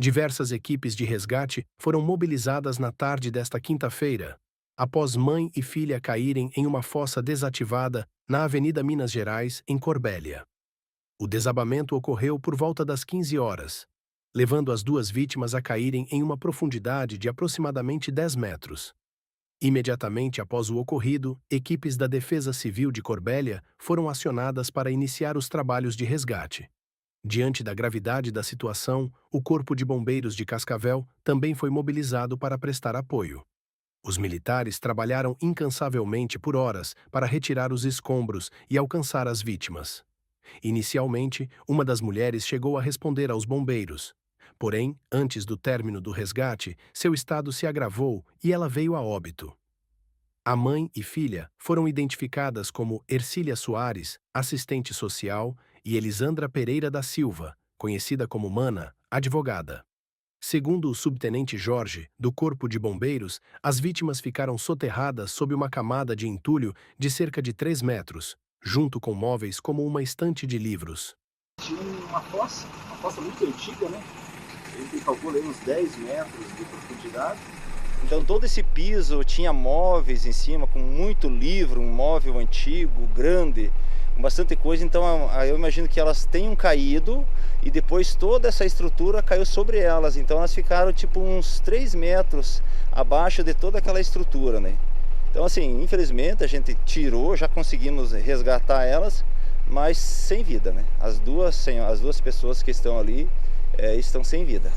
Diversas equipes de resgate foram mobilizadas na tarde desta quinta-feira, após mãe e filha caírem em uma fossa desativada na Avenida Minas Gerais, em Corbélia. O desabamento ocorreu por volta das 15 horas, levando as duas vítimas a caírem em uma profundidade de aproximadamente 10 metros. Imediatamente após o ocorrido, equipes da Defesa Civil de Corbélia foram acionadas para iniciar os trabalhos de resgate. Diante da gravidade da situação, o Corpo de Bombeiros de Cascavel também foi mobilizado para prestar apoio. Os militares trabalharam incansavelmente por horas para retirar os escombros e alcançar as vítimas. Inicialmente, uma das mulheres chegou a responder aos bombeiros. Porém, antes do término do resgate, seu estado se agravou e ela veio a óbito. A mãe e filha foram identificadas como Ercília Soares, assistente social, e Elisandra Pereira da Silva, conhecida como Mana, advogada. Segundo o subtenente Jorge, do Corpo de Bombeiros, as vítimas ficaram soterradas sob uma camada de entulho de cerca de 3 metros, junto com móveis como uma estante de livros. Tinha uma fossa muito antiga, né? Ele calcula aí uns 10 metros de profundidade. Então todo esse piso tinha móveis em cima, com muito livro, um móvel antigo, grande, com bastante coisa. Então eu imagino que elas tenham caído e depois toda essa estrutura caiu sobre elas. Então elas ficaram tipo uns 3 metros abaixo de toda aquela estrutura, né? Então assim, infelizmente a gente tirou, já conseguimos resgatar elas, mas sem vida, né? As duas pessoas que estão ali estão sem vida.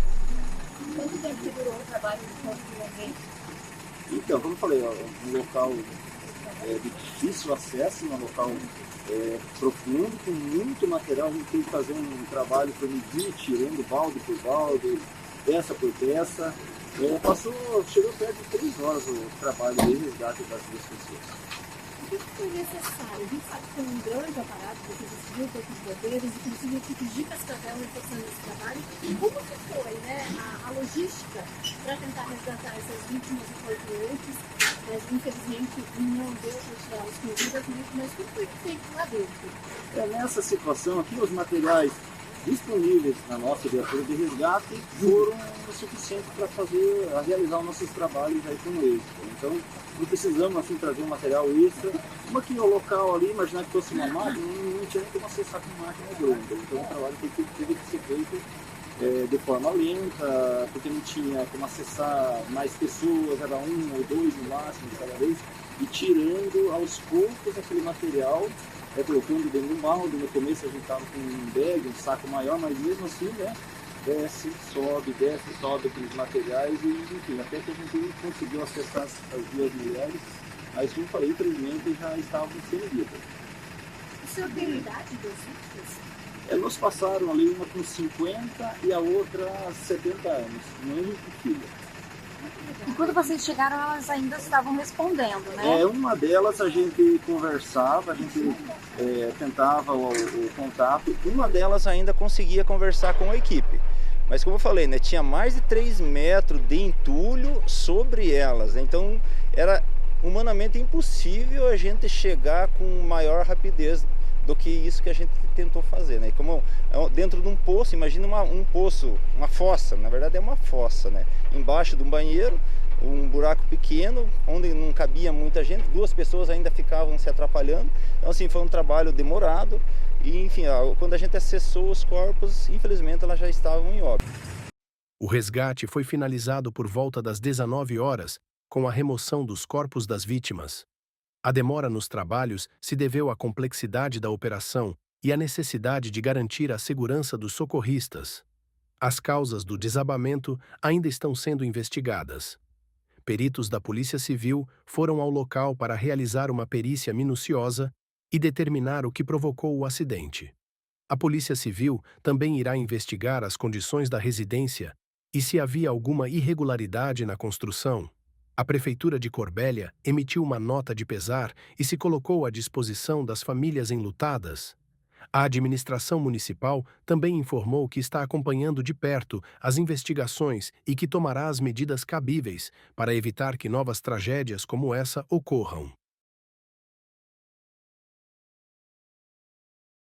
Quanto tempo que durou o trabalho do Corpo de Bombeiros? Então, como eu falei, ó, um local de difícil acesso, um local profundo, com muito material. A gente tem que fazer um trabalho por medir, tirando balde por balde, peça por peça. Chegou perto de 3 horas o trabalho de resgate das duas pessoas. O que foi necessário? A gente sabe que foi um grande aparato da Defesa Civil, Corpo de Bombeiros, inclusive equipes de Cascavel reforçando esse trabalho. Como que foi, né, a logística para tentar resgatar essas vítimas do quanto antes, mas infelizmente não deu para tirá-las com vidas, mas o que foi feito lá dentro? Nessa situação aqui, os materiais disponíveis na nossa viatura de resgate foram o suficiente para realizar os nossos trabalhos aí com êxito. Então, não precisamos assim trazer um material extra. Como aqui o local ali, imaginar que fosse uma máquina, não tinha nem como acessar com máquina grande. Então, o trabalho teve que ser feito de forma lenta, porque não tinha como acessar mais pessoas, era um ou dois no máximo de cada vez, e tirando aos poucos aquele material, colocando dentro do balde. No começo a gente estava com um bag, um saco maior, mas mesmo assim, né, desce, sobe aqueles materiais e, enfim, até que a gente conseguiu acessar as duas mulheres, mas como eu falei, infelizmente já estavam sem vida. O senhor tem a idade das vítimas? Nos passaram ali uma com 50 e a outra 70 anos, mãe e filha. E quando vocês chegaram, elas ainda estavam respondendo, né? Uma delas a gente conversava, a gente tentava o contato. Uma delas ainda conseguia conversar com a equipe. Mas como eu falei, né, tinha mais de 3 metros de entulho sobre elas. Né? Então era humanamente impossível a gente chegar com maior rapidez do que isso que a gente tentou fazer, né? Como dentro de um poço, imagina um poço, uma fossa, na verdade é uma fossa, né? Embaixo de um banheiro, um buraco pequeno, onde não cabia muita gente, 2 pessoas ainda ficavam se atrapalhando. Então assim, foi um trabalho demorado e, enfim, quando a gente acessou os corpos, infelizmente elas já estavam em óbito. O resgate foi finalizado por volta das 19 horas, com a remoção dos corpos das vítimas. A demora nos trabalhos se deveu à complexidade da operação e à necessidade de garantir a segurança dos socorristas. As causas do desabamento ainda estão sendo investigadas. Peritos da Polícia Civil foram ao local para realizar uma perícia minuciosa e determinar o que provocou o acidente. A Polícia Civil também irá investigar as condições da residência e se havia alguma irregularidade na construção. A Prefeitura de Corbélia emitiu uma nota de pesar e se colocou à disposição das famílias enlutadas. A administração municipal também informou que está acompanhando de perto as investigações e que tomará as medidas cabíveis para evitar que novas tragédias como essa ocorram.